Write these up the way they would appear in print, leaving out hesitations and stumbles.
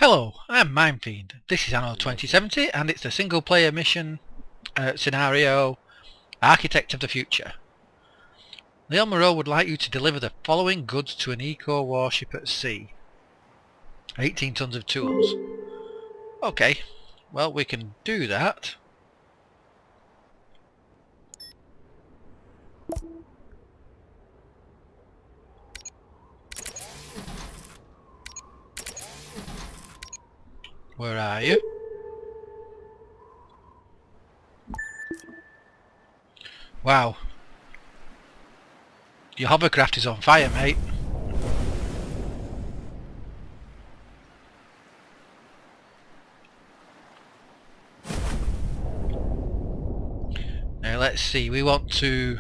Hello, I'm Minefiend. This is Anno 2070 and it's the single player mission scenario Architect of the Future. Leon Moreau would like you to deliver the following goods to an eco warship at sea. 18 tons of tools. Okay, well we can do that. Where are you? Wow. Your hovercraft is on fire, mate. Now let's see, we want to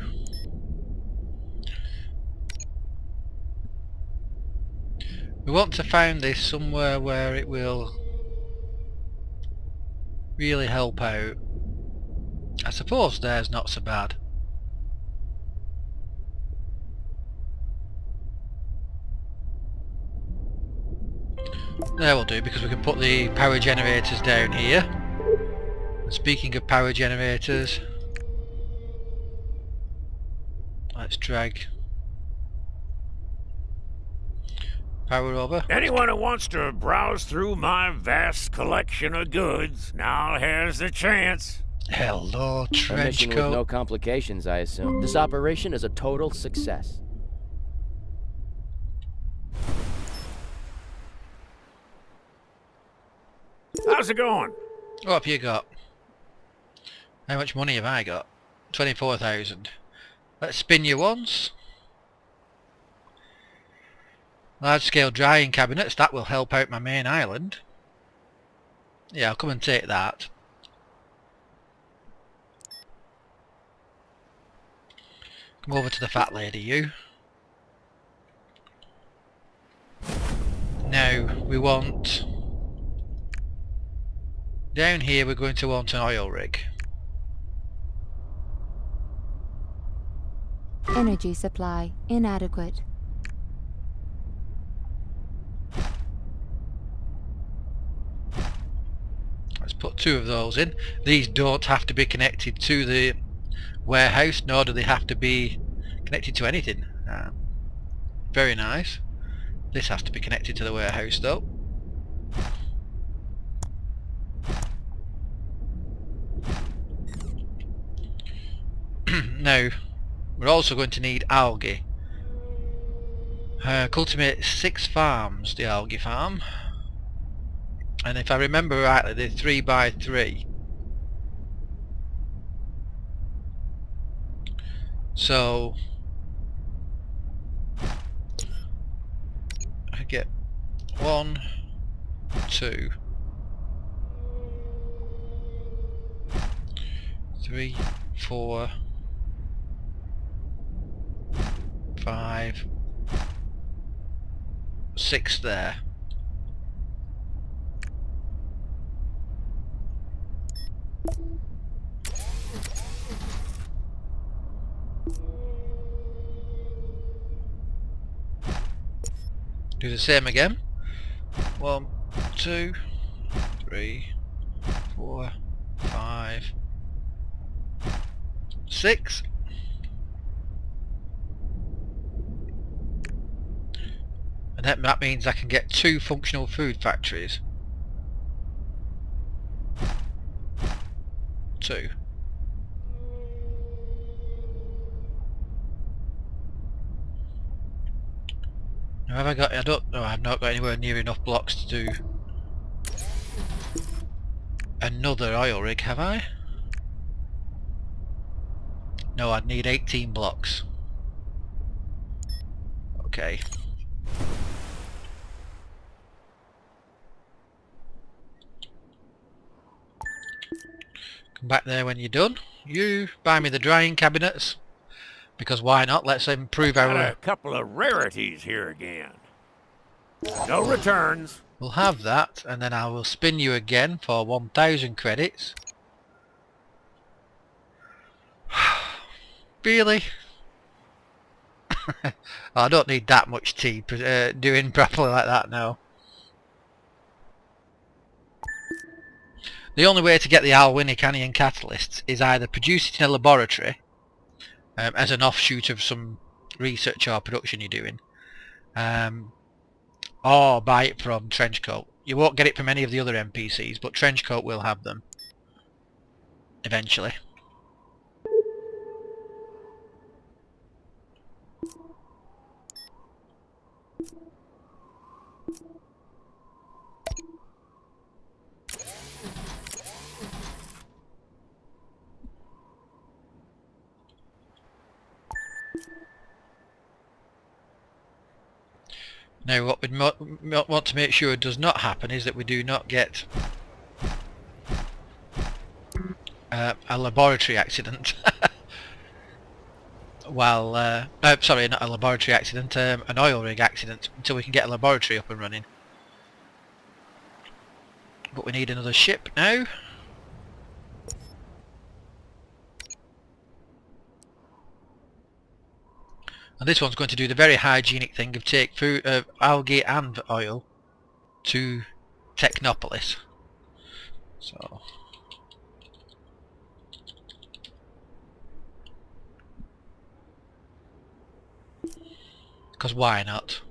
find this somewhere where it will really help out. I suppose there's not so bad. There will do, because we can put the power generators down here. And speaking of power generators, let's drag power over. Anyone who wants to browse through my vast collection of goods now has the chance. Hello, A mission with no Trenchcoat. complications, I assume. This operation is a total success. How's it going? What have you got? How much money have I got? 24,000. Let's spin you once. Large scale drying cabinets, that will help out my main island. Yeah, I'll come and take that. Come over to the fat lady, you. Now, we want... Down here we're going to want an oil rig. Energy supply inadequate. Let's put 2 of those in. These don't have to be connected to the warehouse, nor do they have to be connected to anything. Very nice. This has to be connected to the warehouse though. Now, we're also going to need algae. Cultivate 6 farms, the algae farm. And if I remember rightly, they're 3 by 3. So I get 1, 2, 3, 4, 5, 6 there. Do the same again. 1, 2, 3, 4, 5, 6. And that means I can get 2 functional food factories. 2. Now have I got... I don't know, I've not got anywhere near enough blocks to do another oil rig, have I? No, I'd need 18 blocks. Okay. Come back there when you're done. You buy me the drying cabinets, because why not? Let's improve Got our... a couple of rarities here again. No returns. We'll have that, and then I will spin you again for 1,000 credits. Really? I don't need that much tea doing properly like that now. The only way to get the Alwyn-Icanian catalysts is either produce it in a laboratory as an offshoot of some research or production you're doing, or buy it from Trenchcoat. You won't get it from any of the other NPCs, but Trenchcoat will have them eventually. Now what we'd want to make sure does not happen is that we do not get a laboratory accident while sorry, not a laboratory accident, an oil rig accident, until we can get a laboratory up and running. But we need another ship now. And this one's going to do the very hygienic thing of take food, algae and oil to Technopolis. So, because why not?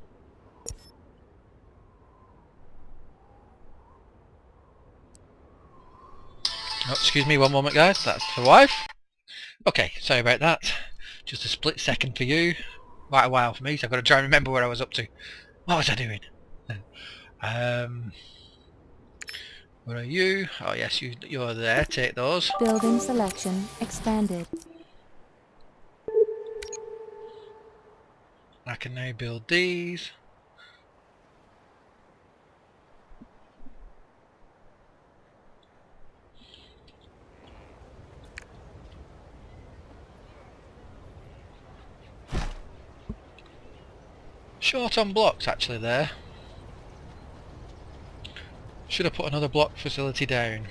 Oh, excuse me one moment guys, that's the wife. Okay, sorry about that. Just a split second for you. Quite a while for me, so I've got to try and remember where I was up to. What was I doing? Where are you? Oh yes, you're there, take those. Building selection expanded. I can now build these. Short on blocks actually there. Should have put another block facility down.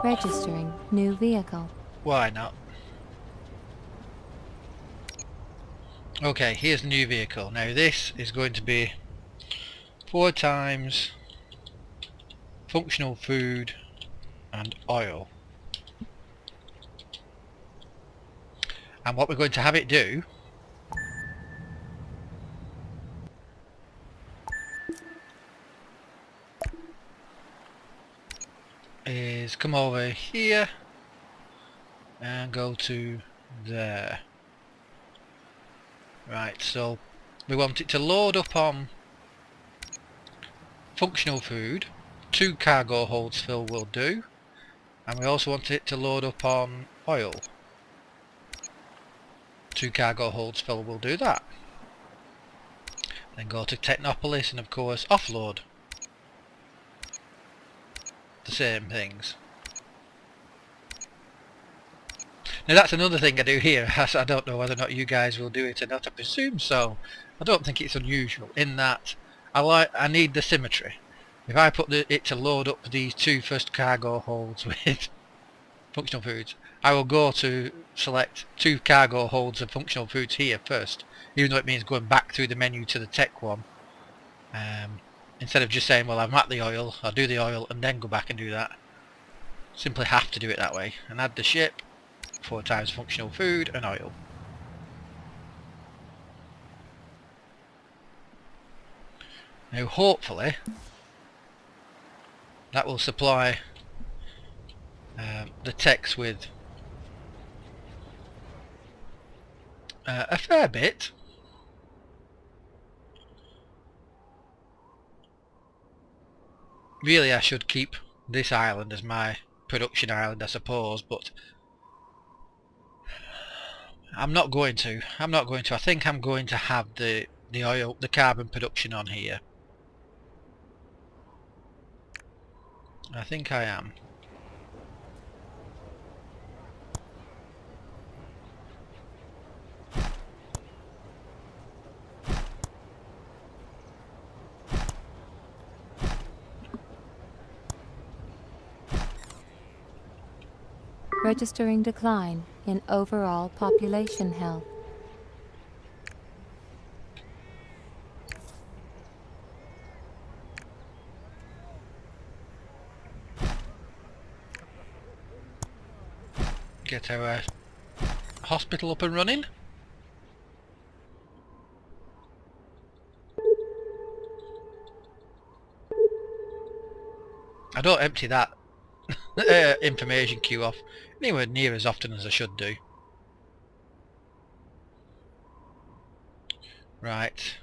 Registering new vehicle. Why not? Okay, here's the new vehicle. Now this is going to be 4 times functional food and oil. And what we're going to have it do is come over here and go to there. Right, so we want it to load up on functional food. 2 cargo holds fill will do, and we also want it to load up on oil. 2 cargo holds fill will do that. Then go to Technopolis and of course offload the same things. Now that's another thing I do here. I don't know whether or not you guys will do it or not. I presume so. I don't think it's unusual in that I need the symmetry. If I put it to load up these 2 first cargo holds with functional foods, I will go to select 2 cargo holds of functional foods here first, even though it means going back through the menu to the tech one. Instead of just saying, well, I'm at the oil, I'll do the oil and then go back and do that. Simply have to do it that way. And add the ship, 4 times functional food and oil. Now hopefully that will supply the techs with a fair bit. Really I should keep this island as my production island, I suppose, but I'm not going to. I think I'm going to have the carbon production on here. I think I am. registering decline in overall population health. Get our hospital up and running. I don't empty that information queue off anywhere near as often as I should do. Right.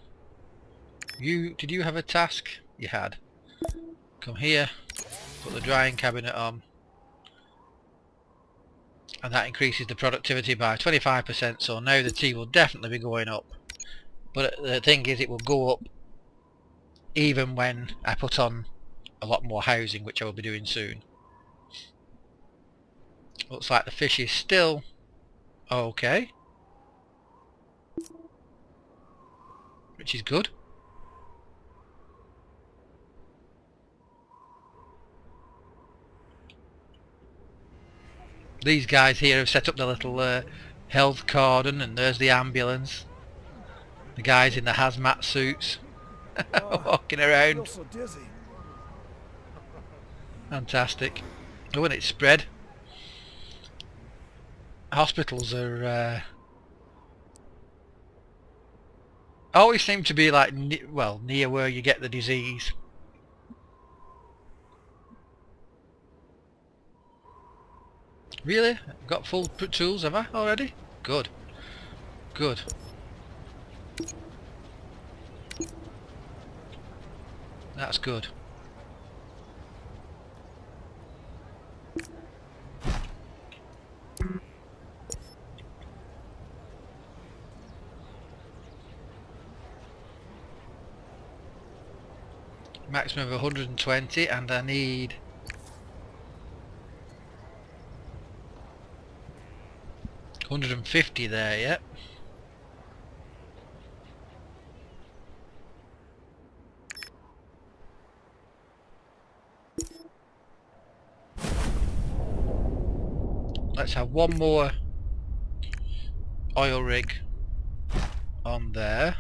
Did you have a task? You had. Come here, put the drying cabinet on. And that increases the productivity by 25%, so now the tea will definitely be going up. But the thing is, it will go up even when I put on a lot more housing, which I will be doing soon. Looks like the fish is still okay, which is good. These guys here have set up the little health cordon, and there's the ambulance. The guys in the hazmat suits walking around. So dizzy. Fantastic. Oh, and it's spread. Hospitals are always seem to be like near where you get the disease. Really? I've got full tools, have I already? Good. Good. That's good. Maximum of 120, and I need 150 there, yep. Let's have one more oil rig on there.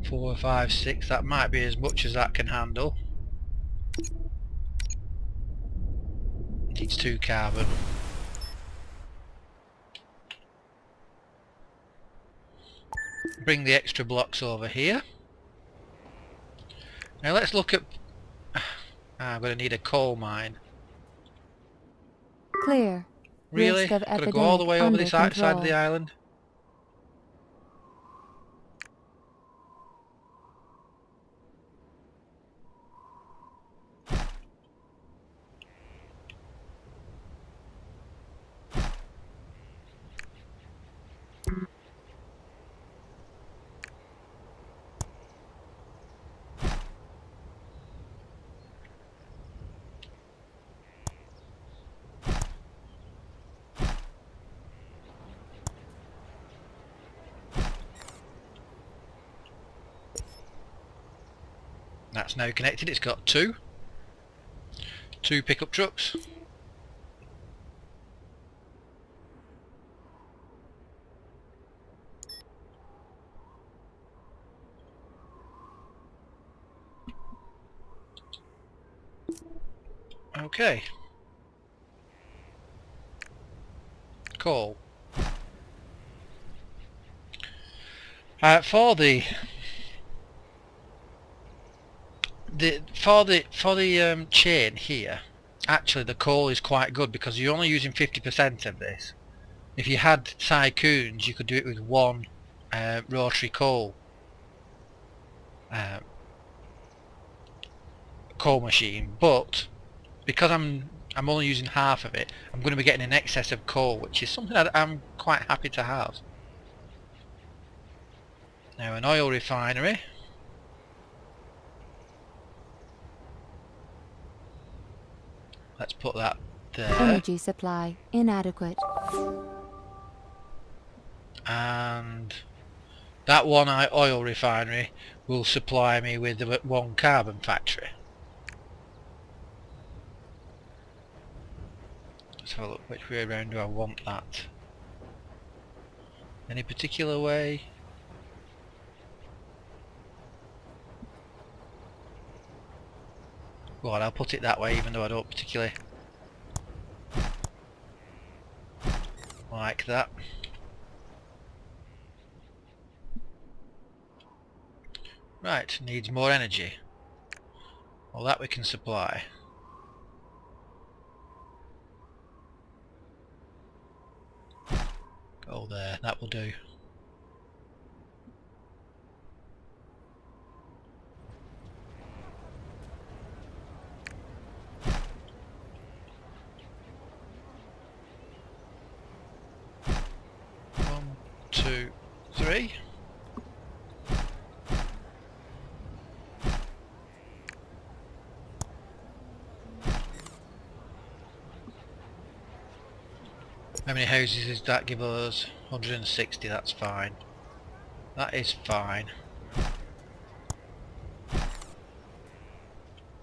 Four, five, six, that might be as much as that can handle. Needs 2 carbon. Bring the extra blocks over here. Now let's look at... I'm going to need a coal mine. Clear. Really? Risk of Got to go all the way over this side of the control. island? That's now connected. It's got two pickup trucks. Okay. Cool. For the chain here, actually the coal is quite good because you're only using 50% of this. If you had tycoons, you could do it with one rotary coal machine, but because I'm only using half of it, I'm going to be getting an excess of coal, which is something that I'm quite happy to have. Now an oil refinery. Let's put that there. Energy supply inadequate. And That one oil refinery will supply me with the one carbon factory. Let's have a look, which way around do I want that? Any particular way? Well, I'll put it that way even though I don't particularly like that. Right, needs more energy. Well, that we can supply. Go there, that will do. One, two, three. How many houses does that give us? 160, that's fine. That is fine.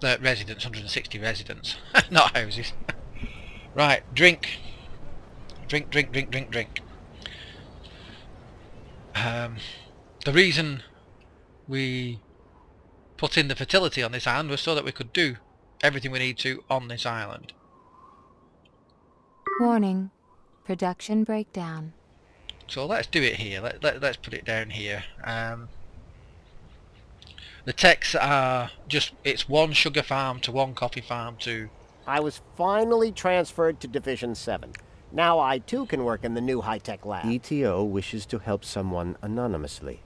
Residents, 160 residents, not houses. Right, drink. Drink, drink, drink, drink, drink. The reason we put in the fertility on this island was so that we could do everything we need to on this island. Warning. Production breakdown. So let's do it here. Let's put it down here. The techs are just, it's one sugar farm to one coffee farm to... I was finally transferred to Division 7. Now I too can work in the new high-tech lab. ETO wishes to help someone anonymously.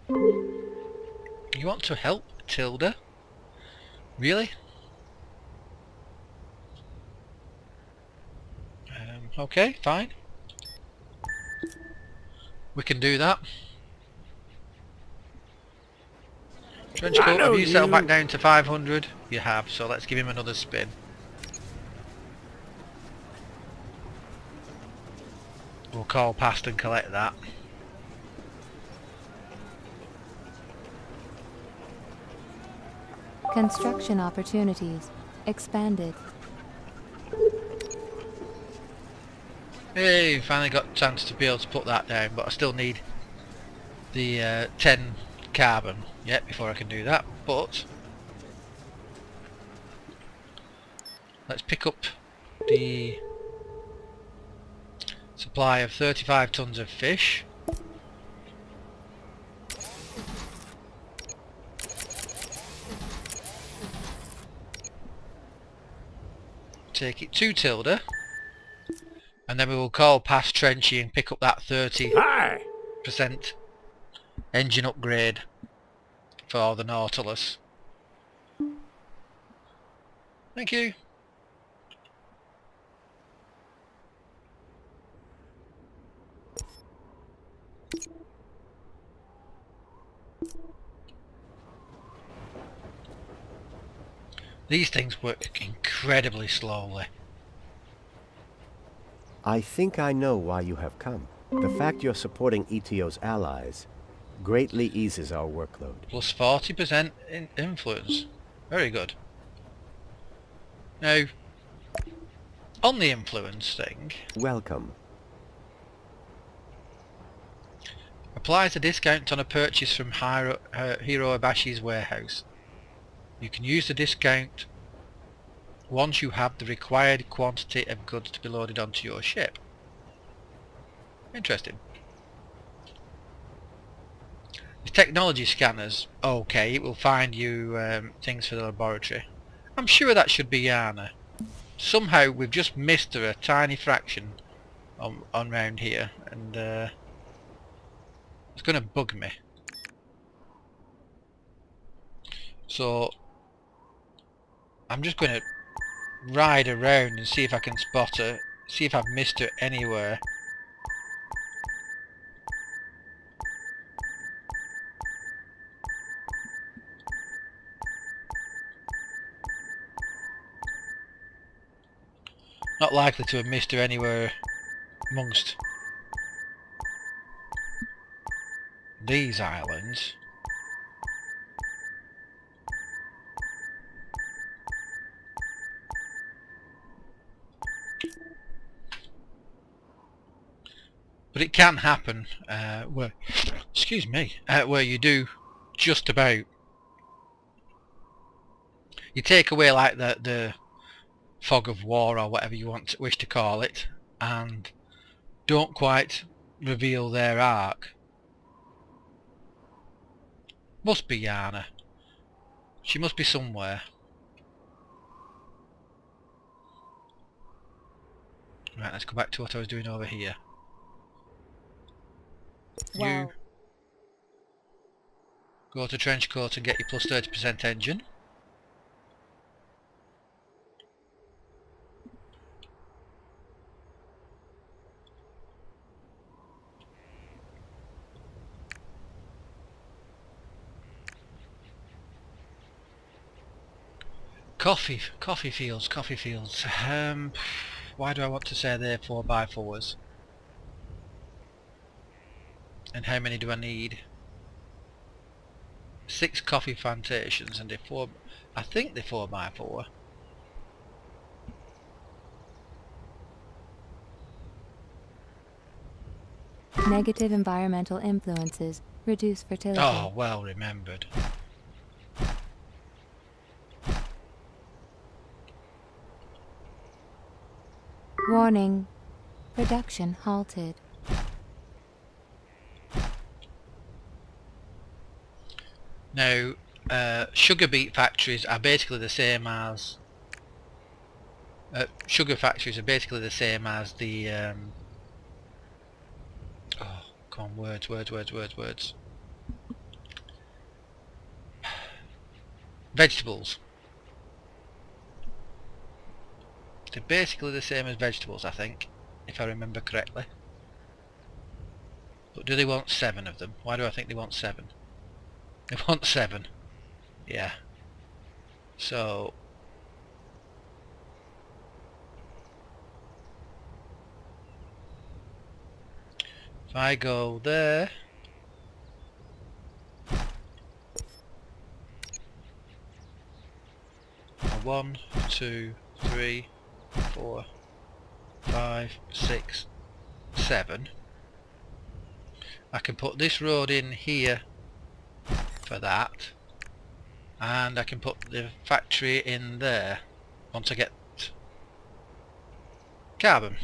You want to help Tilda? Really? Okay, fine. We can do that. Trenchcoat, have you settled back down to 500? You have, so let's give him another spin. We'll call past and collect that. Construction opportunities expanded. Hey, finally got a chance to be able to put that down, but I still need the 10 carbon yet before I can do that. But let's pick up the supply of 35 tons of fish. Take it to Tilda. And then we will call past Trenchy and pick up that 30% Hi! engine upgrade for the Nautilus. Thank you. These things work incredibly slowly. I think I know why you have come. The fact you're supporting ETO's allies greatly eases our workload. Plus 40% influence. Very good. Now, on the influence thing, Welcome. applies a discount on a purchase from Hiro Abashi's warehouse. You can use the discount once you have the required quantity of goods to be loaded onto your ship. Interesting. The technology scanners, okay, it will find you things for the laboratory. I'm sure that should be Yana. Somehow we've just missed her a tiny fraction on round here, and it's going to bug me. So I'm just going to ride around and see if I can spot her, see if I've missed her anywhere. Not likely to have missed her anywhere amongst these islands. But it can happen where, excuse me, where you do just about, you take away like the fog of war or whatever you wish to call it, and don't quite reveal their arc. Must be Yana. She must be somewhere. Right, let's go back to what I was doing over here. You Well, go to trench coat and get your plus 30% engine. Coffee fields. Why do I want to say they're 4x4s? And how many do I need? 6 coffee plantations, and they're 4. I think they're 4x4. negative environmental influences reduce fertility. Oh, well remembered. Warning. Production halted. Now, sugar beet factories are basically the same as sugar factories are basically the same as the oh, come on, words. Vegetables. They're basically the same as vegetables, I think, if I remember correctly. But do they want 7 of them? Why do I think they want 7? They want 7. Yeah. So if I go there, one, 2, 3, 4, 5, 6, 7. I can put this road in here for that, and I can put the factory in there once I get carbon.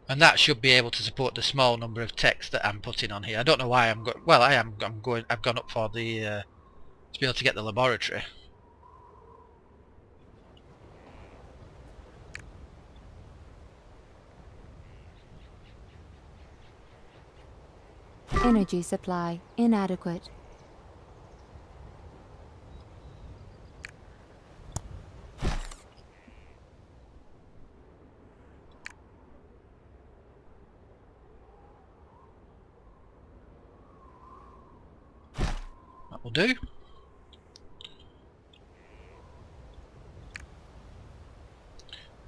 And that should be able to support the small number of text that I'm putting on here. I don't know why I'm going. Well, I've gone up for the to be able to get the laboratory. Energy supply inadequate. That will do.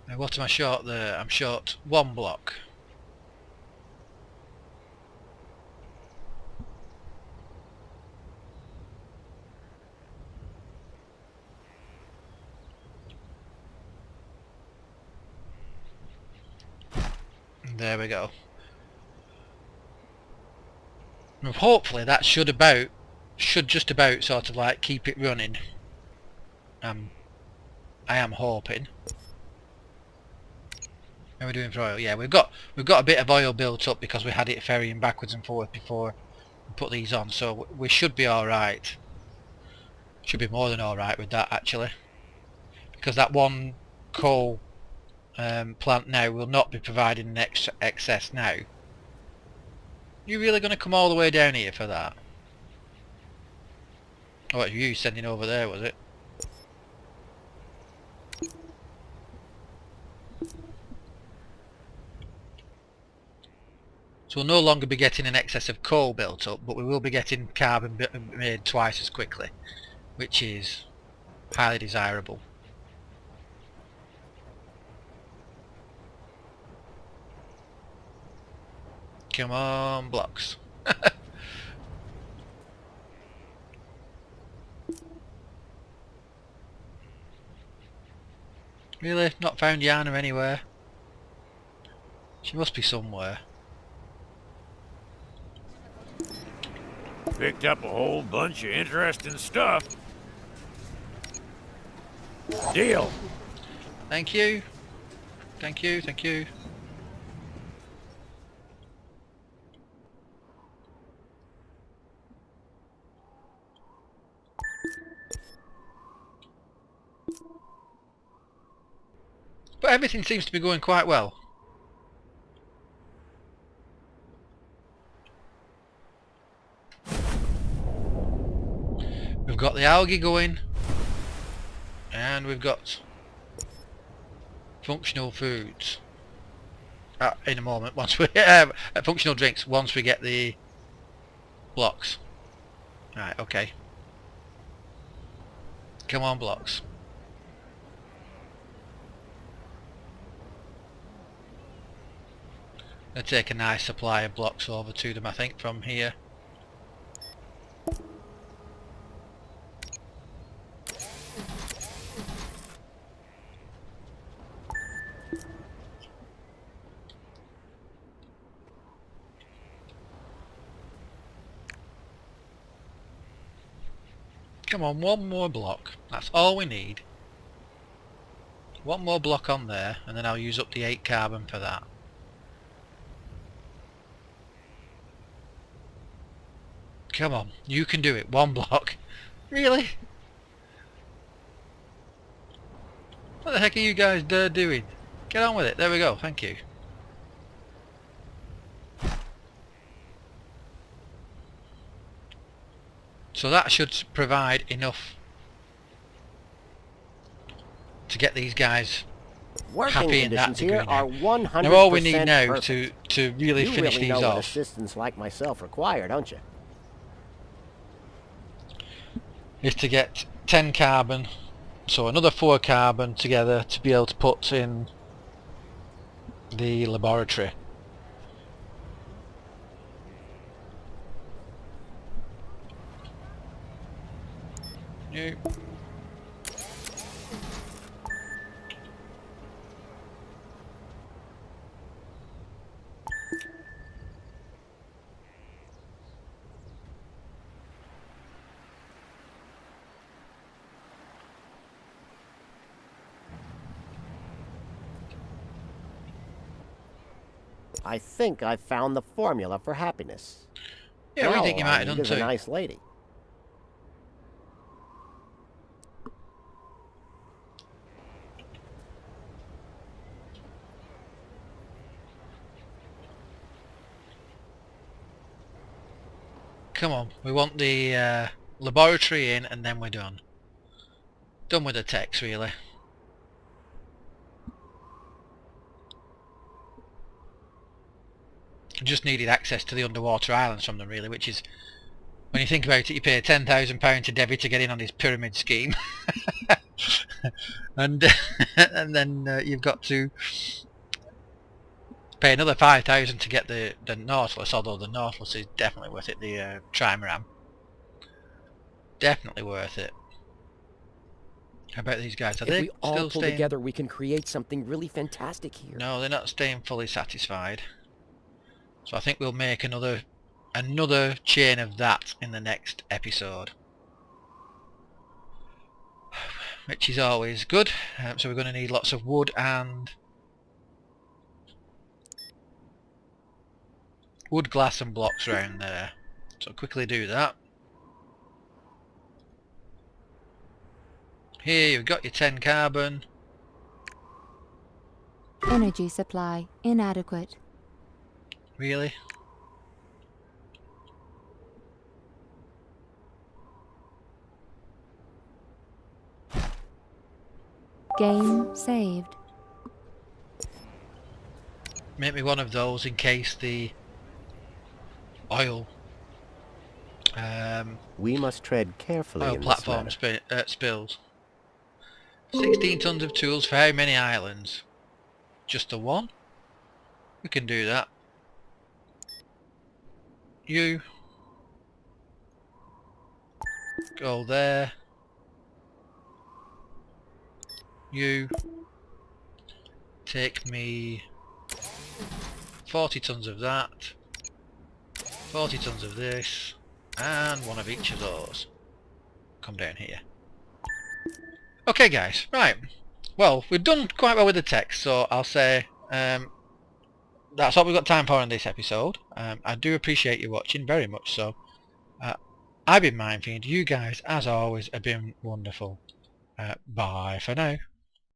Now what am I short there? I'm short 1 block. And there we go. And hopefully that should just about sort of like keep it running. I am hoping. How are we doing for oil? Yeah, we've got a bit of oil built up because we had it ferrying backwards and forwards before we put these on, so we should be alright. Should be more than alright with that actually. Because that one coal plant now will not be providing an excess now. You really going to come all the way down here for that? Oh, what, you sending over there, was it? So we'll no longer be getting an excess of coal built up, but we will be getting carbon made twice as quickly, which is highly desirable. Come on, blocks. Really? Not found Yana anywhere? She must be somewhere. Picked up a whole bunch of interesting stuff. Deal. Thank you. Thank you, thank you. But everything seems to be going quite well. We've got the algae going, and we've got functional foods in a moment. Once we functional drinks, once we get the blocks. Right, okay. Come on, blocks. I'll take a nice supply of blocks over to them, I think, from here. Come on, one more block. That's all we need. One more block on there, and then I'll use up the 8 carbon for that. Come on, you can do it. One block. Really? What the heck are you guys doing? Get on with it. There we go. Thank you. So that should provide enough to get these guys Working happy in that conditions here degree are now. 100% Now all we need now perfect. to really You finish really these know what off assistants like myself require, don't you? is to get 10 carbon, so another 4 carbon together to be able to put in the laboratory. New. I think I've found the formula for happiness. Yeah, we Now think you all might I have need done is a too. nice lady. Come on, we want the laboratory in and then we're done. Done with the techs really. Just needed access to the underwater islands from them really, which is, when you think about it, you pay £10,000 to Debbie to get in on his pyramid scheme. and and then you've got to pay another 5,000 to get the Nautilus, although the Nautilus is definitely worth it, the Trimaran. Definitely worth it. How about these guys? Are If they we all still pull staying? together, we can create something really fantastic here. No, they're not staying fully satisfied. So I think we'll make another chain of that in the next episode, which is always good. So we're going to need lots of wood and wood, glass and blocks around there. So quickly do that. Here you've got your 10 carbon. Energy supply inadequate. Really? Game saved. Make me one of those in case the oil We must tread carefully oil in this platform matter. spills. 16 tons of tools for how many islands? Just the one? We can do that. You go there. You take me 40 tons of that, 40 tons of this, and one of each of those. Come down here. Okay guys, right. Well, we've done quite well with the text, so I'll say that's all we've got time for in this episode. I do appreciate you watching, very much so. I've been Mindfiend. You guys, as always, have been wonderful. Bye for now.